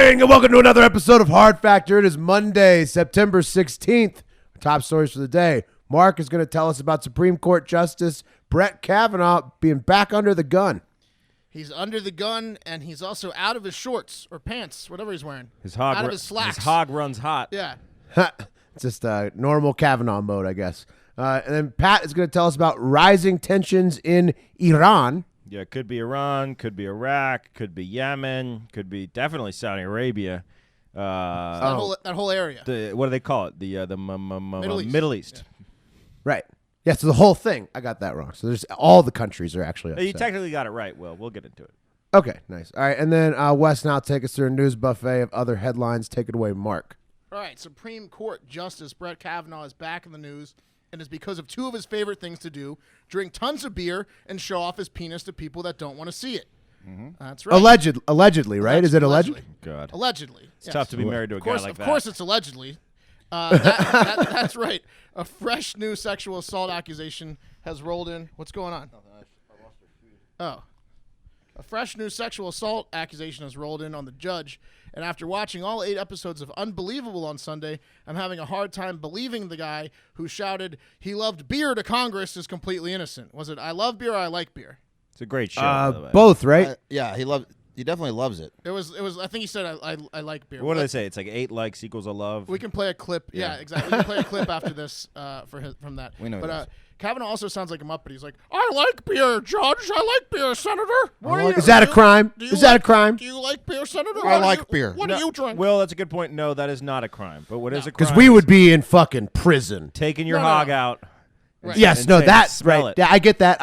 morning, and welcome to another episode of Hard Factor. It is Monday, September 16th. Our top stories for the day. Mark is going to tell us about Supreme Court Justice Brett Kavanaugh being back under the gun. He's under the gun, and he's also out of his shorts or pants, whatever he's wearing. Out of his slacks. His hog runs hot. Yeah. Just normal Kavanaugh mode, I guess. And then Pat is going to tell us about rising tensions in Iran. Yeah, it could be Iran, could be Iraq, could be Yemen, could be definitely Saudi Arabia. That whole area. What do they call it? The Middle East. Yeah. Right. Yeah, so the whole thing. I got that wrong. So there's all the countries are actually upset. You technically got it right, Will. We'll get into it. Okay, nice. All right, and then Wes now take us through a news buffet of other headlines. Take it away, Mark. All right, Supreme Court Justice Brett Kavanaugh is back in the news, and it's because of two of his favorite things to do: drink tons of beer and show off his penis to people that don't want to see it. Mm-hmm. That's right. Allegedly, right? Is it alleged? God. Allegedly. It's tough to be married to a guy like that. Of course it's allegedly. That's right. A fresh new sexual assault accusation has rolled in. What's going on? Oh. A fresh new sexual assault accusation has rolled in on the judge, and after watching all 8 episodes of Unbelievable on Sunday, I'm having a hard time believing the guy who shouted he loved beer to Congress is completely innocent. Was it I love beer or I like beer? It's a great show, by the way. Both, right? Yeah, he dedefinitely loves it. It was. I think he said I like beer. What do they say? It's like 8 likes equals a love. We can play a clip. Yeah, exactly. We can play a clip after this from that. We know. But Kavanaugh also sounds like a Muppet. He's like, I like beer, Judge. I like beer, Senator. Is that a crime? Is that a crime? Do you like beer, Senator? I like beer. What do you drink? Will, that's a good point. No, that is not a crime. But what is a crime? Because we would be in fucking prison. Taking your hog out. Right. Yes, no, that's right. It. Yeah, I get that.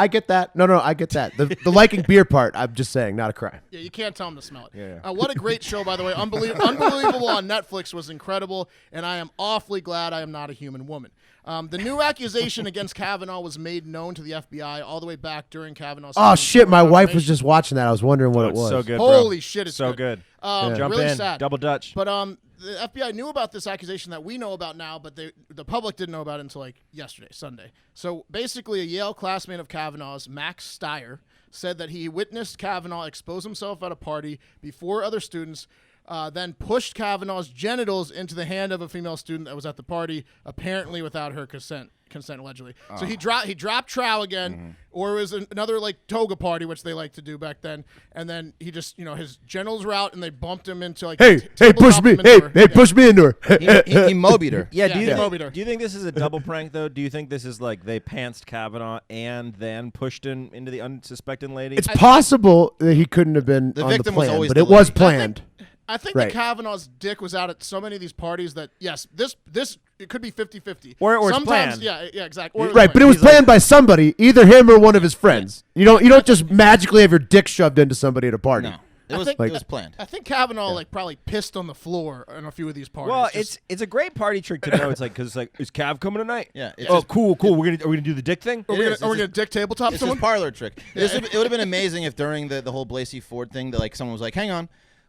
No, I get that. The liking beer part, I'm just saying, not a crime. Yeah, you can't tell him to smell it. Yeah. What a great show, by the way. Unbelievable on Netflix was incredible, and I am awfully glad I am not a human woman. The new accusation against Kavanaugh was made known to the FBI all the way back during Kavanaugh's. Oh, shit, my wife was just watching that. I was wondering what it was. So good, Holy shit, it's so good. Jump really in, sad. double Dutch. But the FBI knew about this accusation that we know about now, but the public didn't know about it until like yesterday, Sunday. So basically, a Yale classmate of Kavanaugh's, Max Steyer, said that he witnessed Kavanaugh expose himself at a party before other students, then pushed Kavanaugh's genitals into the hand of a female student that was at the party, apparently without her consent allegedly. So he dropped trow again, or it was another like toga party, which they like to do back then, and then he just his genitals were out and they bumped him into like hey push me push me into her. He mobied her. Yeah, do you think this is a double prank though? Do you think this is like they pantsed Kavanaugh and then pushed him into the unsuspecting lady? It's possible that he couldn't have been on the victim was plan, always but the it was lady. planned. I think Right. that Kavanaugh's dick was out at so many of these parties that, yes, this it could be 50-50. Or it's sometimes, planned. Yeah, exactly. Right, but it was planned by somebody, either him or one of his friends. You don't just magically have your dick shoved into somebody at a party. No, it was planned. I think Kavanaugh probably pissed on the floor in a few of these parties. Well, it's a great party trick to know. It's like because is Cav coming tonight? Yeah. Cool. Are we gonna do the dick thing? Are we gonna dick tabletop It's someone? his parlor trick. It would have been amazing if during the whole Blasey Ford thing that like someone was like, hang on.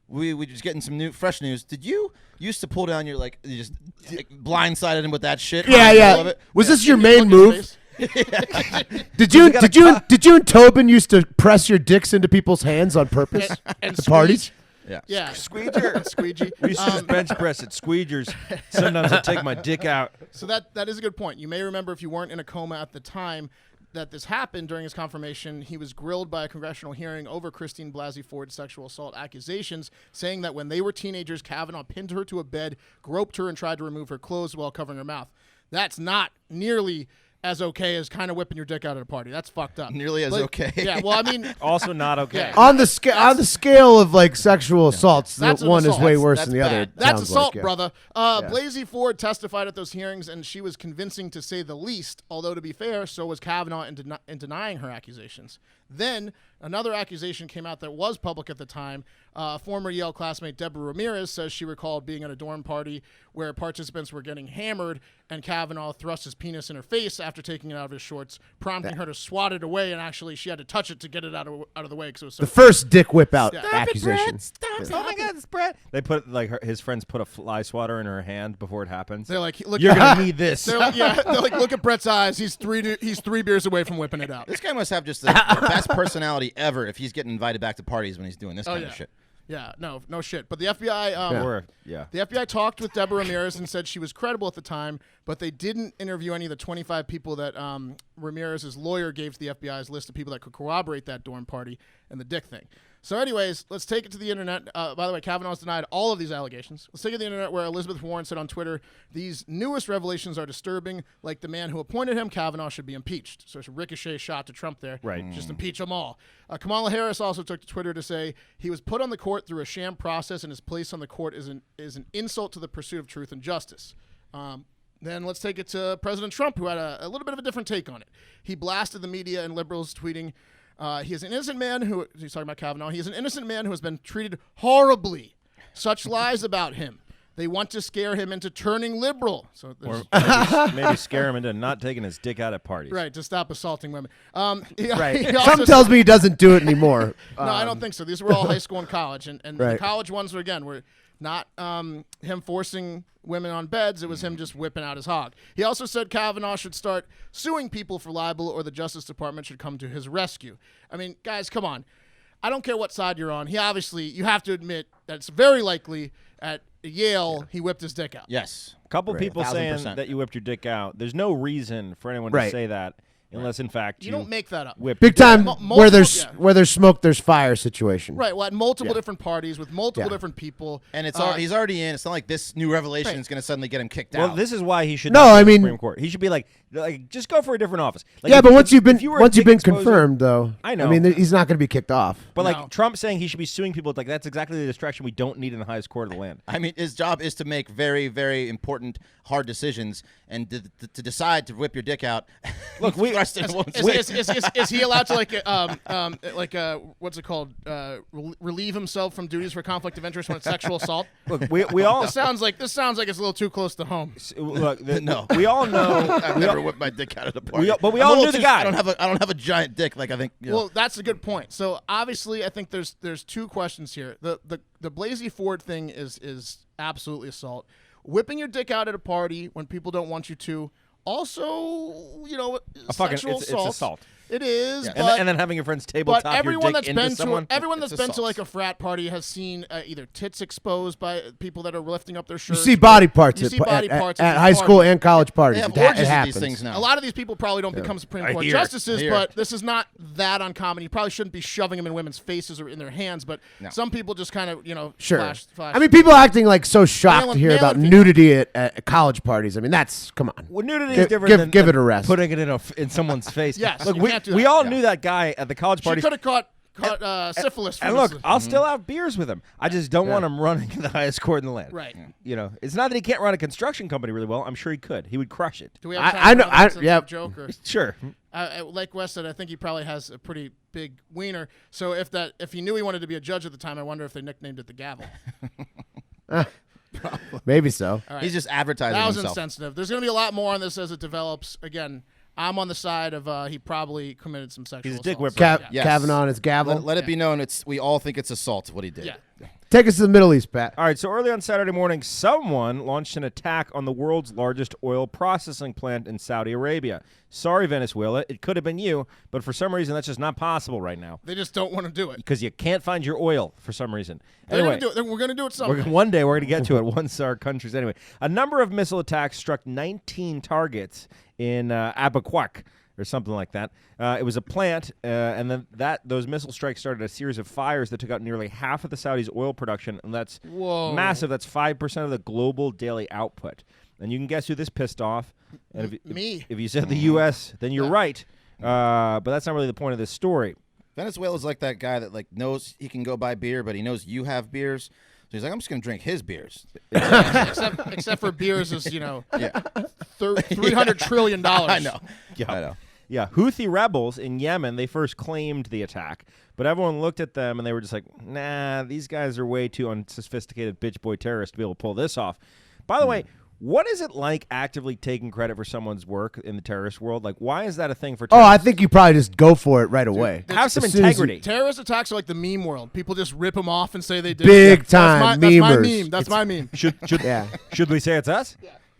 We just getting some fresh news. Did you used to pull down your you just blindsided him with that shit? Yeah. Was this your main move? Did you and Tobin used to press your dicks into people's hands on purpose and at parties? Yeah. Squeeger. We used to just bench press at Squeegers. Sometimes I take my dick out. So that is a good point. You may remember if you weren't in a coma at the time that this happened during his confirmation, he was grilled by a congressional hearing over Christine Blasey Ford's sexual assault accusations, saying that when they were teenagers, Kavanaugh pinned her to a bed, groped her, and tried to remove her clothes while covering her mouth. That's not nearly as okay as kind of whipping your dick out at a party. That's fucked up. Nearly as okay. Yeah, well, I mean... Also not okay. Yeah. On the scale of like sexual assaults, That's one assault. is way worse That's than the bad. other. That's sounds assault, like, brother. Blasey Ford testified at those hearings, and she was convincing to say the least, although to be fair, so was Kavanaugh in denying her accusations. Then another accusation came out that was public at the time. Former Yale classmate Deborah Ramirez says she recalled being at a dorm party where participants were getting hammered, and Kavanaugh thrust his penis in her face after taking it out of his shorts, prompting her to swat it away, and actually she had to touch it to get it out of the way because it was so... The first dick whip out Yeah. accusation. Stop it. Oh my God, it's Brett. They put his friends put a fly swatter in her hand before it happens. They're like, look, you're gonna need this. They're like, look at Brett's eyes. He's three beers away from whipping it out. This guy must have just the best personality ever if he's getting invited back to parties when he's doing this kind of shit. Yeah, no shit. But the FBI, Or yeah. the FBI talked with Deborah Ramirez and said she was credible at the time, but they didn't interview any of the 25 people that Ramirez's lawyer gave to the FBI's list of people that could corroborate that dorm party and the dick thing. So anyways, let's take it to the internet. By the way, Kavanaugh's denied all of these allegations. Let's take it to the internet where Elizabeth Warren said on Twitter, these newest revelations are disturbing. Like the man who appointed him, Kavanaugh should be impeached. So it's a ricochet shot to Trump there. Right. Just impeach them all. Kamala Harris also took to Twitter to say he was put on the court through a sham process and his place on the court is an insult to the pursuit of truth and justice. Then let's take it to President Trump, who had a little bit of a different take on it. He blasted the media and liberals, tweeting, he is an innocent man who, he's talking about Kavanaugh, he is an innocent man who has been treated horribly. Such lies about him. They want to scare him into turning liberal. So Or maybe scare him into not taking his dick out at parties. right, to stop assaulting women. Right. He also Something tells me he doesn't do it anymore. No, I don't think so. These were all high school and college, and the Right. college ones were not him forcing women on beds. It was him just whipping out his hog. He also said Kavanaugh should start suing people for libel, or the Justice Department should come to his rescue. I mean, guys, come on. I don't care what side you're on. He obviously, you have to admit that it's very likely at Yale he whipped his dick out. Yes. A couple people saying 1,000%. that you whipped your dick out. There's no reason for anyone to Right. say that unless, in fact, You don't make that up. whipped Big your dick time out. where there's yeah. where there's smoke, there's fire situation. Right. Well, at multiple Yeah. different parties with multiple Yeah. different people. And he's already in. It's not like this new revelation Right. is going to suddenly get him kicked Well, out. this is why he should. No, not go I to the mean- Supreme Court. He should be like, just go for a different office. Like, Yeah, if- but once you've been if you were a dick exposer- confirmed, though, I know. I mean, he's not going to be kicked off. But No. like Trump saying he should be suing people, like that's exactly the distraction we don't need in the highest court of the land. I mean, his job is to make very, very important, hard decisions, and to decide to whip your dick out. Look, we- thrust it in a woman's Is he allowed to what's it called? Relieve himself from duties for conflict of interest when it's sexual assault? Look, we all This sounds like it's a little too close to home. look. No. We all know. I've never whipped my dick out at a party. but we I'm a all little knew the too- guy. I don't have a giant dick like I think. You know. Well, that's a good point. So obviously, I think there's two questions here. The Blasey Ford thing is absolutely assault. Whipping your dick out at a party when people don't want you to, also, sexual it's assault. assault. It is, Yeah. but And then having your friend's table But top your everyone dick that's into been someone. to everyone that's It's been to assault. like a frat party has seen either tits exposed by people that are lifting up their You shirts. see body parts You at, see body at- parts at these high school parties. and college parties. they have It orgies it of happens. these things now. A lot of these people probably don't become Supreme I Court hear. justices, I hear. but this is not that uncommon. You probably shouldn't be shoving them in women's faces or in their hands, but No. some people just kind of, Sure. flash. I mean, people acting like so shocked to hear Male about and female. nudity at college parties. I mean, that's come on. Well, nudity Give- is different give- than, give than it a rest. putting it in someone's face. Yes, Look, you we, can't do we that. all Yeah. knew that guy at the college She party. could have caught syphilis. From And look, this. I'll still have beers with him. I just don't want him running the highest court in the land. Right. You know, it's not that he can't run a construction company really well. I'm sure he could. He would crush it. Do we have time I for know- another I- sensitive yeah. joke? Or? Sure. Like Wes said, I think he probably has a pretty big wiener. So if he knew he wanted to be a judge at the time, I wonder if they nicknamed it the gavel. Maybe so. All right. He's just advertising That was himself. insensitive. There's going to be a lot more on this as it develops. Again, I'm on the side of he probably committed some sexual He's a dick assaults. whipper. Yes. Kavanaugh and his gavel. Let it be known, we all think it's assault what he did. Yeah. Take us to the Middle East, Pat. All right, so early on Saturday morning, someone launched an attack on the world's largest oil processing plant in Saudi Arabia. Sorry, Venezuela, it could have been you, but for some reason that's just not possible right now They just don't want to do it. because you can't find your oil for some reason. They're Anyway, gonna do it. We're going to do it someday. one day we're going to get to it once our countries. Anyway, a number of missile attacks struck 19 targets in Abaquac or something like that. It was a plant, and then those missile strikes started a series of fires that took out nearly half of the Saudis' oil production, and that's Whoa. massive. That's 5% of the global daily output. And you can guess who this pissed off. And Me. If you said the U.S., then you're right. But that's not really the point of this story. Venezuela's like that guy that knows he can go buy beer, but he knows you have beers. So he's like, I'm just going to drink his beers. except for beers is, Yeah. $300 trillion. I know. Yeah. I know. Yeah, Houthi rebels in Yemen, they first claimed the attack, but everyone looked at them and they were just like, nah, these guys are way too unsophisticated bitch boy terrorists to be able to pull this off. By the way, what is it like actively taking credit for someone's work in the terrorist world? Like, why is that a thing for Oh, terrorists? I think you probably just go for it right away. Have some As soon as you- integrity. Terrorist attacks are like the meme world. People just rip them off and say they did. Big it. time That's my memers. meme. That's my meme. Should Yeah. should we say it's us?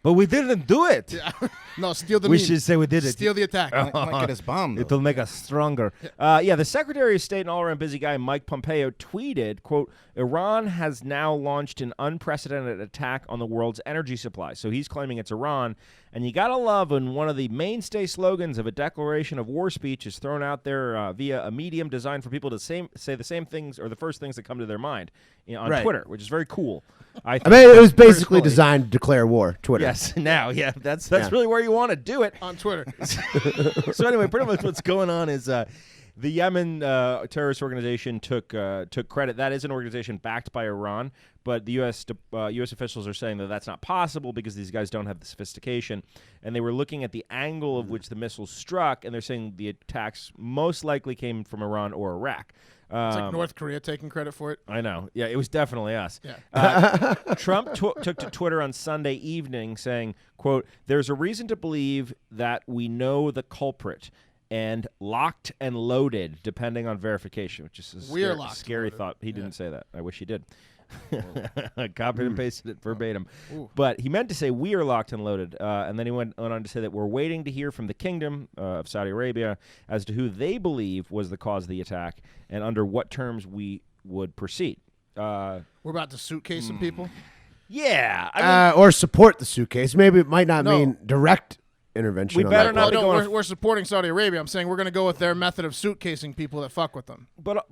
But we didn't do it. Yeah. No, steal the We meme. should say we did it. Steal the attack. Might get us bombed. It'll make us stronger. The Secretary of State and all-around busy guy Mike Pompeo tweeted, quote, Iran has now launched an unprecedented attack on the world's energy supply. So he's claiming it's Iran. And you got to love when one of the mainstay slogans of a declaration of war speech is thrown out there via a medium designed for people to say the same things or the first things that come to their mind on Twitter, which is very cool. I mean, it was basically designed to declare war, Twitter. Yes, now, that's really where you want to do it. On Twitter. So anyway, pretty much what's going on is the Yemen terrorist organization took credit. That is an organization backed by Iran, but the U.S. officials are saying that that's not possible because these guys don't have the sophistication. And they were looking at the angle of which the missiles struck, and they're saying the attacks most likely came from Iran or Iraq. It's like North Korea taking credit for it. I know. Yeah, it was definitely us. Yeah. Trump took to Twitter on Sunday evening saying, quote, there's a reason to believe that we know the culprit and locked and loaded depending on verification, which is a scary thought. He didn't say that. I wish he did. Copied and pasted it verbatim. But he meant to say we are locked and loaded. And then he went on to say that we're waiting to hear from the Kingdom of Saudi Arabia as to who they believe was the cause of the attack and under what terms we would proceed. We're about to suitcase some people. Yeah. I mean, or support the suitcase. Maybe it might not mean direct intervention. We better not be going. We're supporting Saudi Arabia. I'm saying we're going to go with their method of suitcasing people that fuck with them. But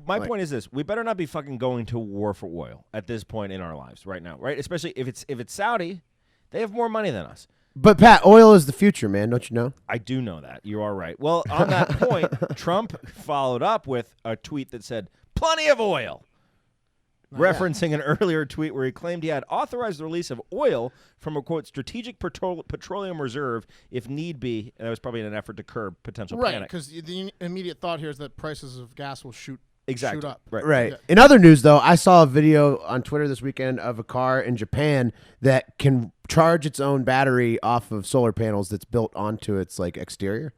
my point is this: we better not be fucking going to war for oil at this point in our lives right now, right? Especially if it's Saudi, they have more money than us. But Pat, oil is the future, man. Don't you know? I do know that. You are right. Well, on that point, Trump followed up with a tweet that said, "Plenty of oil." Referencing an earlier tweet where he claimed he had authorized the release of oil from a, quote, strategic petroleum reserve if need be. And that was probably in an effort to curb potential panic. Right, because the immediate thought here is that prices of gas will shoot up. Right. Yeah. In other news, though, I saw a video on Twitter this weekend of a car in Japan that can charge its own battery off of solar panels that's built onto its exterior.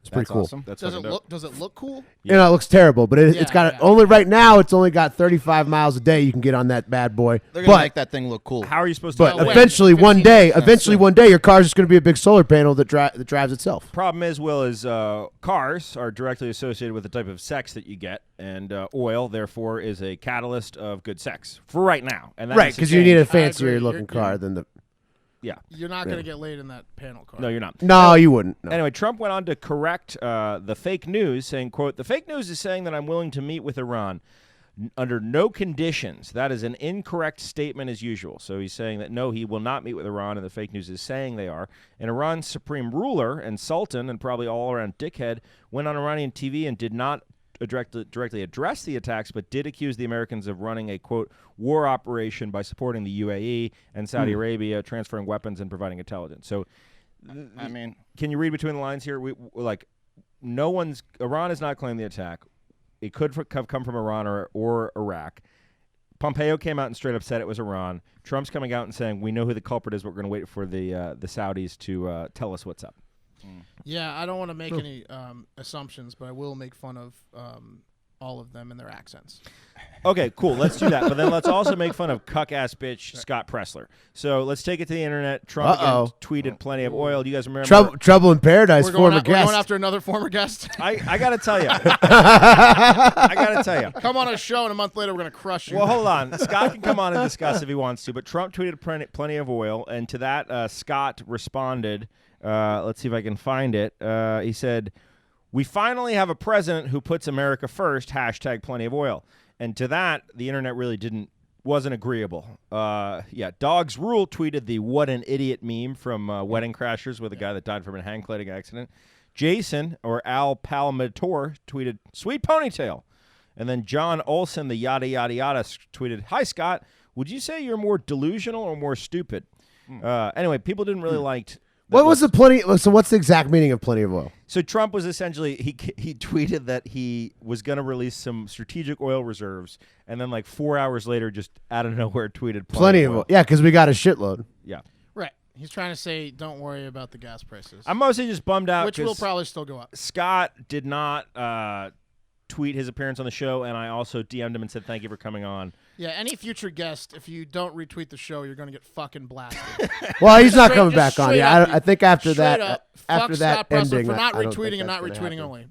It's pretty cool. Awesome. Does it look cool? You know, it looks terrible, but it's got only right now. It's only got 35 miles a day you can get on that bad boy. They're gonna make that thing look cool. How are you supposed to? But eventually, one day, your car's just going to be a big solar panel that drives itself. Problem is, cars are directly associated with the type of sex that you get, and oil, therefore, is a catalyst of good sex for right now. And right, because you need a fancier looking car than the. Yeah. You're not going to get laid in that panel car. No, you're not. No, you wouldn't. No. Anyway, Trump went on to correct the fake news, saying, quote, the fake news is saying that I'm willing to meet with Iran under no conditions. That is an incorrect statement as usual. So he's saying that, no, he will not meet with Iran, and the fake news is saying they are. And Iran's supreme ruler and sultan and probably all-around dickhead went on Iranian TV and did not directly address the attacks, but did accuse the Americans of running a, quote, war operation by supporting the UAE and Saudi Arabia, transferring weapons and providing intelligence. So, I mean, can you read between the lines here? Iran is not claiming the attack. It could have come from Iran or Iraq. Pompeo came out and straight up said it was Iran. Trump's coming out and saying, we know who the culprit is, but we're going to wait for the Saudis to tell us what's up. Yeah, I don't want to make any assumptions, but I will make fun of all of them and their accents. Okay, cool. Let's do that. But then let's also make fun of cuck-ass bitch Scott Pressler. So let's take it to the internet. Trump again tweeted plenty of oil. Do you guys remember? Trouble in Paradise, We're former guest. We're going after another former guest. I got to tell you. I got to tell you. Come on a show, and a month later we're going to crush you. Well, hold on. Scott can come on and discuss if he wants to. But Trump tweeted plenty of oil. And to that, Scott responded. Let's see if I can find it. He said, we finally have a president who puts America first, hashtag plenty of oil. And to that, the internet really wasn't agreeable. Dogs Rule tweeted the what an idiot meme from Wedding Crashers with a guy that died from a hang gliding accident. Jason, or Al Palmator, tweeted, sweet ponytail. And then John Olson, the yada yada yada, tweeted, hi, Scott. Would you say you're more delusional or more stupid? Anyway, people didn't really like... What was the plenty? So what's the exact meaning of plenty of oil? So Trump was essentially, he tweeted that he was going to release some strategic oil reserves, and then 4 hours later, just out of nowhere, tweeted plenty of oil. Yeah, because we got a shitload. Yeah. Right. He's trying to say, don't worry about the gas prices. I'm mostly just bummed out. Which will probably still go up. Scott did not tweet his appearance on the show, and I also DM'd him and said, thank you for coming on. Yeah, any future guest, if you don't retweet the show, you're going to get fucking blasted. Well, he's not Straight- coming just back on. straight Yeah, up, I think after Straight that, up, after fuck that Scott Presler ending, for not I don't think retweeting and that's not gonna retweeting happen. only.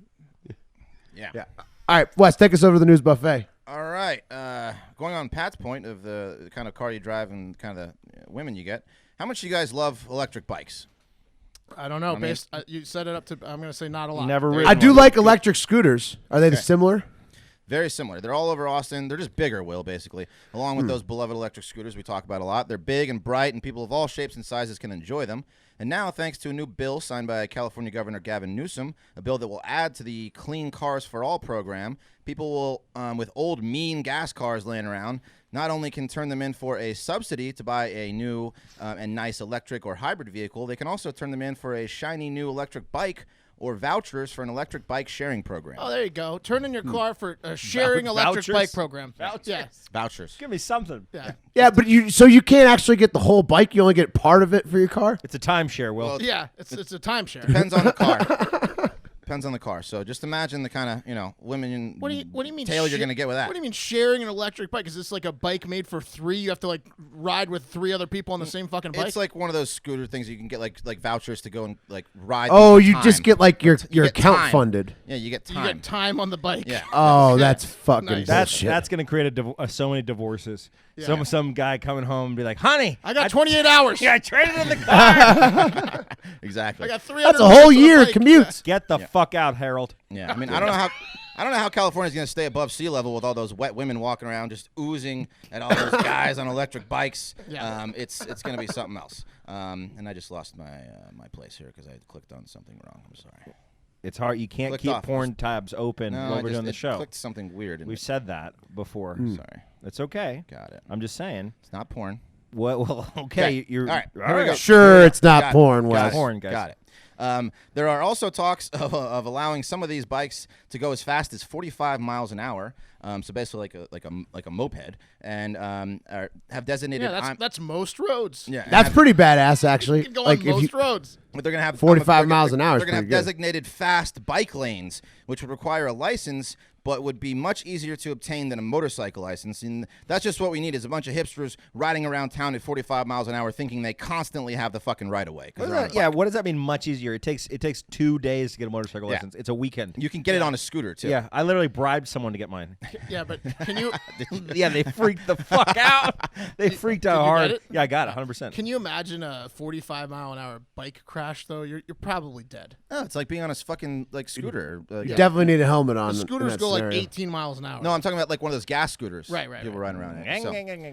Yeah. All right, Wes, take us over to the news buffet. All right. Going on Pat's point of the kind of car you drive and kind of the women you get, how much do you guys love electric bikes? I don't know. mean- Based, you set it up to. I'm going to say not a lot. Never There ridden I do one. like electric scooters. Are they Okay. similar? Very similar. They're all over Austin. They're just bigger, Will, basically. Along with those beloved electric scooters we talk about a lot. They're big and bright, and people of all shapes and sizes can enjoy them. And now, thanks to a new bill signed by California Governor Gavin Newsom, a bill that will add to the Clean Cars for All program, people will, with old mean gas cars laying around, not only can turn them in for a subsidy to buy a new and nice electric or hybrid vehicle, they can also turn them in for a shiny new electric bike or vouchers for an electric bike sharing program. Oh, there you go. Turn in your car for a sharing electric Vouchers? bike program. Vouchers? Yeah. Vouchers. Give me something. Yeah. Yeah, but you can't actually get the whole bike. You only get part of it for your car. It's a timeshare, Will. Well, Yeah. It's a timeshare. Depends on the car. Depends on the car. So just imagine the kind of, women What do you mean? tail you're going to get with that. What do you mean sharing an electric bike? Is this like a bike made for three? You have to like ride with three other people on the same fucking bike? It's like one of those scooter things you can get like vouchers to go and like ride. Oh, them for you time. just get like your get account time. funded. Yeah, you get you time. get time on the bike. Yeah. Oh, that's fucking Nice. bullshit. That's going to create so many divorces. Yeah. Some guy coming home and be like, honey, I got 28 hours. I traded in the car. Exactly. I got 300 That's a whole minutes on the year bike. commute. Get the fuck out, Harold. Yeah. I mean, I don't know how California's going to stay above sea level with all those wet women walking around just oozing at all those guys on electric bikes. Yeah. It's going to be something else. And I just lost my place here because I clicked on something wrong. I'm sorry. It's hard. You can't Clicked keep off. porn tabs open No, while I we're just doing the it show. clicked something weird. We've said that before. Sorry. It's okay. Got it. I'm just saying. It's not porn. Well, okay. You're All right. Here we go. Sure, it's not Got it. porn, Got Wes. it. Porn, guys. Got it. There are also talks of allowing some of these bikes to go as fast as 45 miles an hour. So basically, like a moped, and have designated. Yeah, that's most roads. yeah, and That's have- pretty badass, actually. You can go Like on if most you, roads. But they're gonna have 45 miles an hour is They're gonna have pretty good. designated fast bike lanes, which would require a license, but would be much easier to obtain than a motorcycle license. And that's just what we need: is a bunch of hipsters riding around town at 45 miles an hour, thinking they constantly have the fucking right of way. What does that mean? Much easier. It takes 2 days to get a motorcycle Yeah. license. It's a weekend. You can get it on a scooter too. Yeah, I literally bribed someone to get mine. Yeah, but can you Yeah, they freaked the fuck out. They freaked out Did you hard. get it? Yeah, I got it 100%. can you imagine a 45 mile an hour bike crash though? You're probably dead. No, it's like being on a fucking like scooter. you definitely need a helmet on. The in scooters that go like scenario. 18 miles an hour. No, I'm talking about like one of those gas scooters. Right, People right. riding around.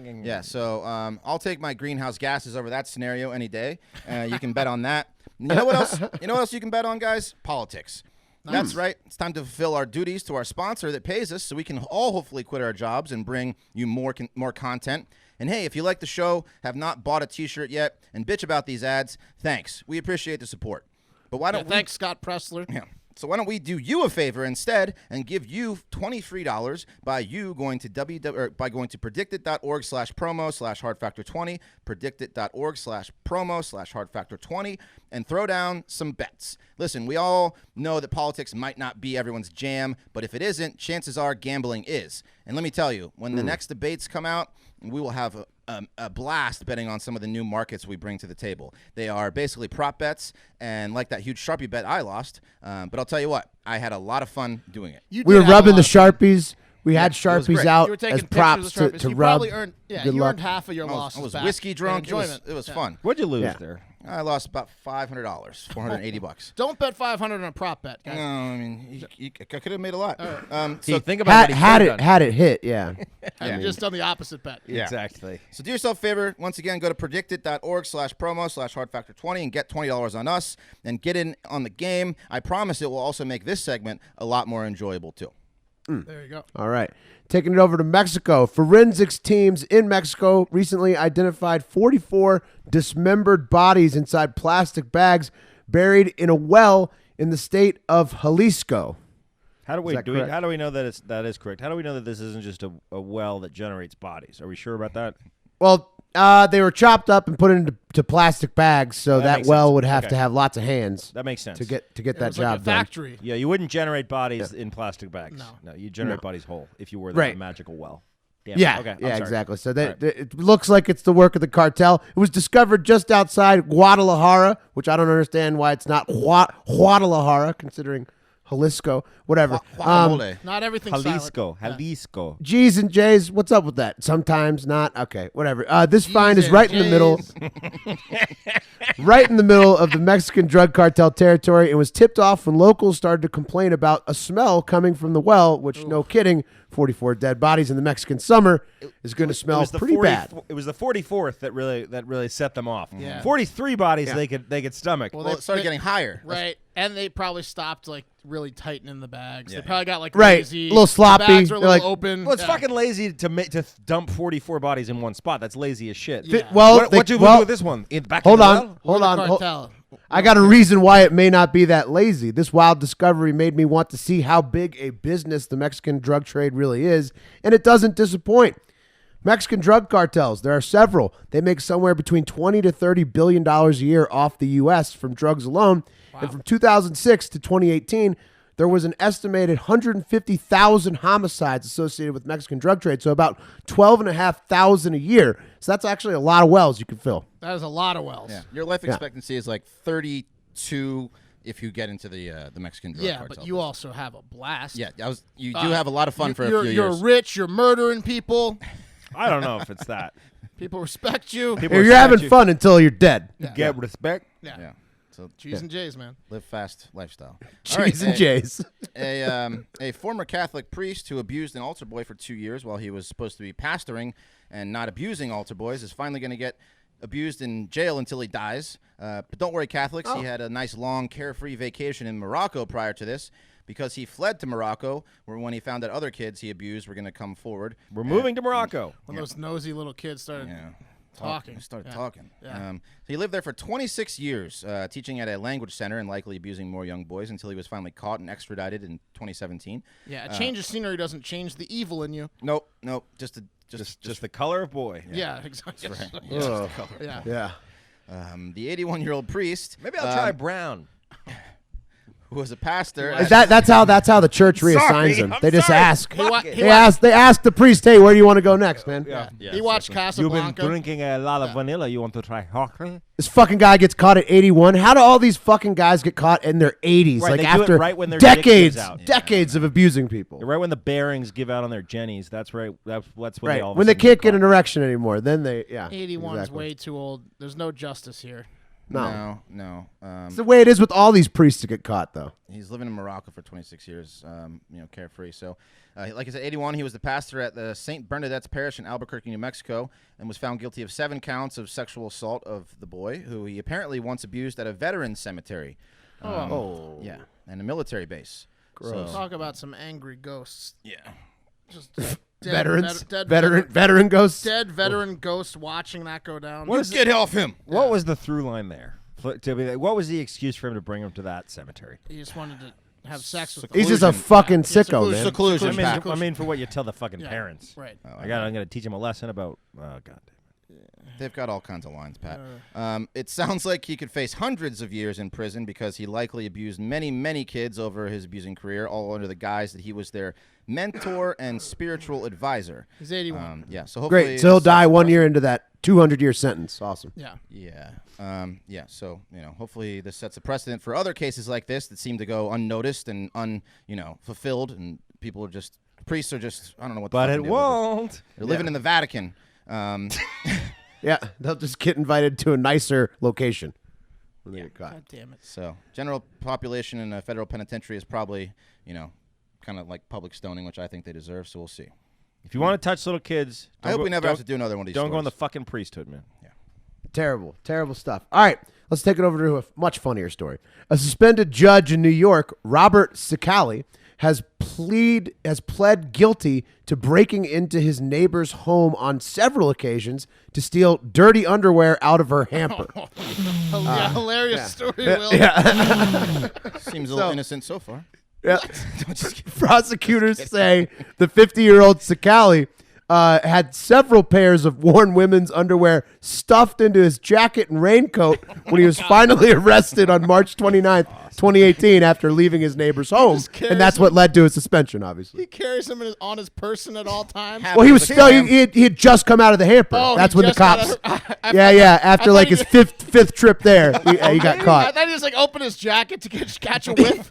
in. Yeah, so I'll take my greenhouse gases over that scenario any day. You can bet on that. You know what else? You know what else you can bet on, guys? Politics. That's right. It's time to fulfill our duties to our sponsor that pays us, so we can all hopefully quit our jobs and bring you more content. And hey, if you like the show, have not bought a T-shirt yet, and bitch about these ads, thanks. We appreciate the support. But why Yeah, don't we? thanks, Scott Presler. Yeah. So why don't we do you a favor instead and give you $23 by going to predictit.org/promo/hardfactor20, predictit.org/promo/hardfactor20, and throw down some bets. Listen, we all know that politics might not be everyone's jam, but if it isn't, chances are gambling is. And let me tell you, when the next debates come out, we will have a blast betting on some of the new markets we bring to the table. They are basically prop bets, and like that huge Sharpie bet I lost. But I'll tell you what, I had a lot of fun doing it. You We did were have a rubbing lot the of fun. Sharpies. We had was Sharpies great. out You were taking as pictures props of the Sharpies. to You rub. probably earned, Good you luck. earned half of your I losses was back whiskey in drunk. It was enjoyment. fun. What'd you lose Yeah. there? I lost about $500, $480. Don't bet 500 on a prop bet, guys. No, I mean, I could have made a lot. See, think about Had what he could've done. had it hit, yeah. I've just done the opposite bet. Yeah. Exactly. So do yourself a favor. Once again, go to predictit.org/promo/hardfactor20 and get $20 on us and get in on the game. I promise it will also make this segment a lot more enjoyable, too. There you go. All right. Taking it over to Mexico. Forensics teams in Mexico recently identified 44 dismembered bodies inside plastic bags buried in a well in the state of Jalisco. How do we that correct? How do we know that that is correct? How do we know that this isn't just a well that generates bodies? Are we sure about that? Well, they were chopped up and put into plastic bags, so That that makes well sense. would have Okay. to have lots of hands That makes sense. to get It that was like job a done. factory. Yeah, you wouldn't generate bodies in plastic bags. No. You generate bodies whole if you were Right. that magical well. Damn. Yeah, Okay. I'm yeah, sorry. exactly. So it looks like it's the work of the cartel. It was discovered just outside Guadalajara, which I don't understand why it's not Guadalajara, considering Jalisco, whatever. Guacamole. Not everything's silent. Jalisco. G's and J's, what's up with that? Sometimes not. Okay, whatever. This find is and right in the middle, right in the middle of the Mexican drug cartel territory. It was tipped off when locals started to complain about a smell coming from the well, which, no kidding, 44 dead bodies in the Mexican summer is going to smell pretty bad. It was the 44th that really set them off. Yeah. 43 bodies they could stomach. Well, Well, it started getting higher. Right. And they probably stopped like really tightening the bags. Yeah. They probably got like Right. lazy. A little sloppy. The bags are a They're little like- open. Well, it's Yeah. fucking lazy to dump 44 bodies in one spot. That's lazy as shit. Yeah. Well, What you do with this one? Hold on. Or Hold the on. cartel. I got a reason why it may not be that lazy. This wild discovery made me want to see how big a business the Mexican drug trade really is, and it doesn't disappoint. Mexican drug cartels, there are several. They make somewhere between $20 to $30 billion a year off the U.S. from drugs alone. And from 2006 to 2018, there was an estimated 150,000 homicides associated with Mexican drug trade, so about 12,500 a year. So that's actually a lot of wells you can fill. That is a lot of wells. Yeah. Your life expectancy is like 32 if you get into the Mexican drug Yeah, cartel. but you also have a blast. Yeah, you do have a lot of fun for a few You're years. rich. You're murdering people. I don't know if it's that. People respect you. People You're respect having you. fun until you're dead. Get respect. Yeah. Yeah. So G's and J's, man. live fast lifestyle. G's and J's. A former Catholic priest who abused an altar boy for 2 years while he was supposed to be pastoring and not abusing altar boys is finally going to get abused in jail until he dies. But don't worry, Catholics. He had a nice, long, carefree vacation in Morocco prior to this because he fled to Morocco, where when he found that other kids he abused were going to come forward. We're moving to Morocco. When those nosy little kids started talking. Started Yeah. talking. Yeah. So he lived there for 26 years, teaching at a language center and likely abusing more young boys until he was finally caught and extradited in 2017. Yeah, a change of scenery doesn't change the evil in you. Nope. Just the color of boy. Yeah, exactly. Ugh. Yeah. Yeah. the 81-year-old priest. Maybe I'll try brown. Who was a pastor. Is that's how the church reassigns them. I'm They just sorry. ask. Fuck it. They ask the priest, hey, where do you want to go next, man? Yeah. Yeah, He watched You've been Casablanca. drinking a lot of vanilla. You want to try chocolate? This fucking guy gets caught at 81. How do all these fucking guys get caught in their 80s? Right, like they do it after right when their dick decades, gives out. decades of abusing people. Right when the bearings give out on their jennies, that's right. That's when they Right. all of a When they sudden can't get caught. an erection anymore, then they 81 is exactly. way too old. There's no justice here. No. No. It's the way it is with all these priests that get caught, though. He's living in Morocco for 26 years, carefree. So, like I said, 81, he was the pastor at the St. Bernadette's Parish in Albuquerque, New Mexico, and was found guilty of 7 counts of sexual assault of the boy, who he apparently once abused at a veterans cemetery. Yeah, and a military base. Gross. Talk about some angry ghosts. Yeah. Just Veterans, dead veteran ghosts. dead veteran ghosts watching that go down. Get off him. What was the through line there? What was the excuse for him to bring him to that cemetery? He just wanted to have sex with them. He's just a fucking sicko, seclusion. man. Seclusion. Pat. I mean, for what you tell the fucking Yeah, parents. Right. I'm gonna teach him a lesson about. Oh god. They've got all kinds of lines, Pat. It sounds like he could face hundreds of years in prison because he likely abused many, many kids over his abusing career, all under the guise that he was their mentor and spiritual advisor. He's 81. So hopefully, Great. So he'll die 1 year into that 200-year sentence. Awesome. Yeah. Yeah. So hopefully this sets a precedent for other cases like this that seem to go unnoticed and fulfilled, and people are just priests are just I don't know what. But the it fucking deal with won't. this. They're living in the Vatican. Yeah, they'll just get invited to a nicer location when they get caught. God damn it. So general population in a federal penitentiary is probably kind of like public stoning, which I think they deserve. So we'll see. If you want to touch little kids, I hope we never have to do another one of these. Don't go in the stories. fucking priesthood, man. Terrible, terrible stuff. All right, let's take it over to a much funnier story. A suspended judge in New York, Robert Sicali, has pled guilty to breaking into his neighbor's home on several occasions to steal dirty underwear out of her hamper. Hilarious story, Will. Seems a little innocent so far. Yeah. Prosecutors say the 50-year-old Sicali had several pairs of worn women's underwear stuffed into his jacket and raincoat when he was finally arrested on March 29th 2018 after leaving his neighbor's home, and that's what led to his suspension, obviously. He carries him on his person at all times. Well, he was still he had just come out of the hamper. That's when the cops. After like his fifth trip there, he got caught. I thought he just like opened his jacket to catch a whiff.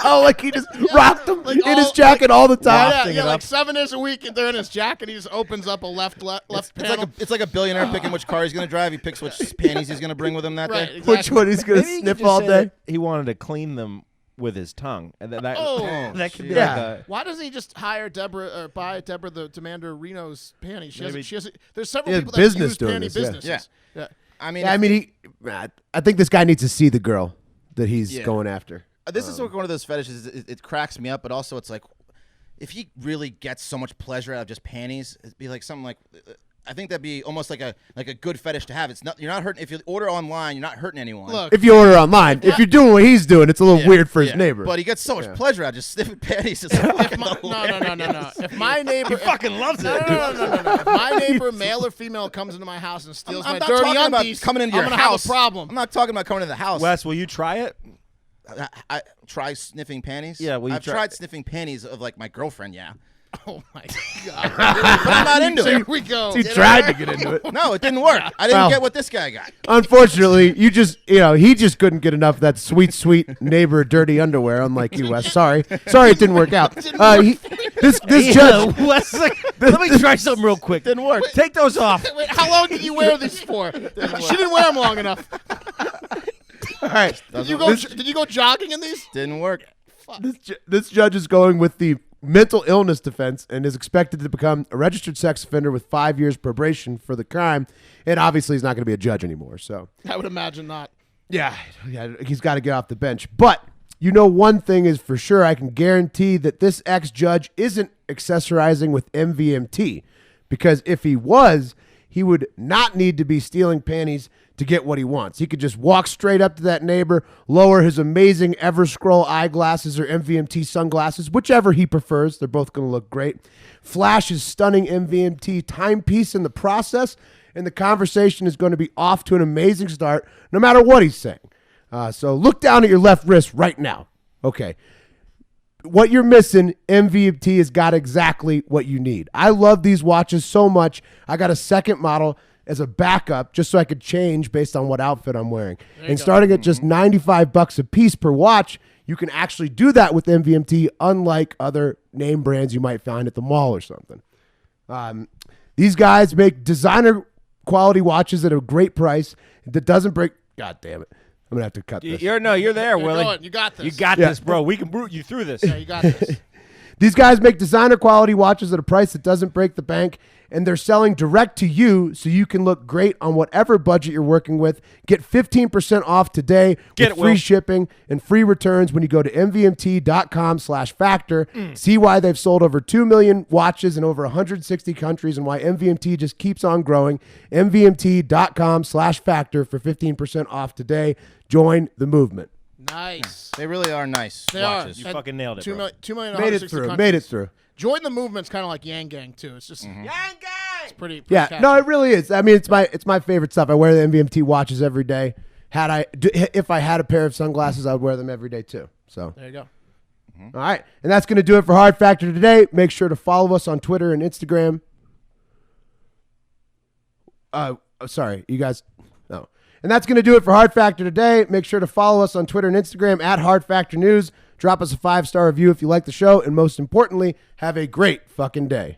Oh, like he just rocked him in his jacket all the time. Yeah, like 7 days a week, and they're in his jacket. He just opens up a left panel. It's like a billionaire picking which car he's going to drive. He picks which panties he's going to bring with him that day. Exactly. Which one he's going to sniff all day. He wanted to clean them with his tongue, and that could be Yeah. like a. Why doesn't he just hire Deborah or buy Deborah the Demander Reno's panties? There's several people that business use doing panty this, yeah. businesses. Yeah. I mean, I think this guy needs to see the girl that he's going after. this is one of those fetishes. It cracks me up, but also it's like, if he really gets so much pleasure out of just panties, it'd be like something like. I think that'd be almost like a good fetish to have. You're not hurting if you order online. You're not hurting anyone. Look, If you order online, if you're doing what he's doing, it's a little weird for his neighbor. But he gets so much pleasure out of just sniffing panties. It's no. hilarious. If my neighbor fucking loves it. No. If my neighbor, male or female, comes into my house and steals I'm my not dirty talking about undies, coming into I'm your gonna house. have a problem. I'm not talking about coming into the house. Wes, will you try it? I try sniffing panties. Yeah, will you I've try- tried sniffing panties of like my girlfriend. Yeah, Oh my god! but I'm not into Here it. we go. he tried to get into it. No, it didn't work. I didn't Well. get what this guy got. Unfortunately, he just couldn't get enough of that sweet neighbor dirty underwear. Unlike you, Wes. Sorry, it didn't work out. This judge. Wes, let me try something real quick. Didn't work. Take those off. Wait, how long did you wear these for? She didn't wear them long enough. All right, Did you go jogging in these? Didn't work. this judge is going with the mental illness defense and is expected to become a registered sex offender with 5 years probation for the crime. And obviously, he's not going to be a judge anymore. So I would imagine not. yeah, he's got to get off the bench. But one thing is for sure, I can guarantee that this ex-judge isn't accessorizing with MVMT, because if he was, he would not need to be stealing panties to get what he wants. He could just walk straight up to that neighbor, lower his amazing Everscroll eyeglasses or MVMT sunglasses, whichever he prefers. They're both going to look great. Flash his stunning MVMT timepiece in the process, and the conversation is going to be off to an amazing start, no matter what he's saying. So look down at your left wrist right now. Okay. What you're missing, MVMT has got exactly what you need. I love these watches so much. I got a second model as a backup just so I could change based on what outfit I'm wearing. And starting at just $95 a piece per watch, you can actually do that with MVMT, unlike other name brands you might find at the mall or something. These guys make designer quality watches at a great price that doesn't break. God damn it. I'm going to have to cut this. You're there, You're Willie. going. You got this. You got this, bro. We can root you through this. Yeah, you got this. These guys make designer quality watches at a price that doesn't break the bank, and they're selling direct to you so you can look great on whatever budget you're working with. Get 15% off today with free shipping and free returns when you go to mvmt.com/factor. See why they've sold over 2 million watches in over 160 countries and why MVMT just keeps on growing. mvmt.com/factor for 15% off today. Join the movement. Nice. They really are nice They watches. You fucking nailed it, Two bro. million. Made it through. Join the movement's kind of like Yang Gang too. It's just Yang Gang. It's pretty Yeah, catchy. no, it really is. I mean, it's my favorite stuff. I wear the MVMT watches every day. If I had a pair of sunglasses, I would wear them every day too. So There you go. all right, and that's going to do it for Hard Factor today. Make sure to follow us on Twitter and Instagram. Sorry, you guys. No. And that's going to do it for Hard Factor today. Make sure to follow us on Twitter and Instagram at Hard Factor News. Drop us a 5-star review if you like the show. And most importantly, have a great fucking day.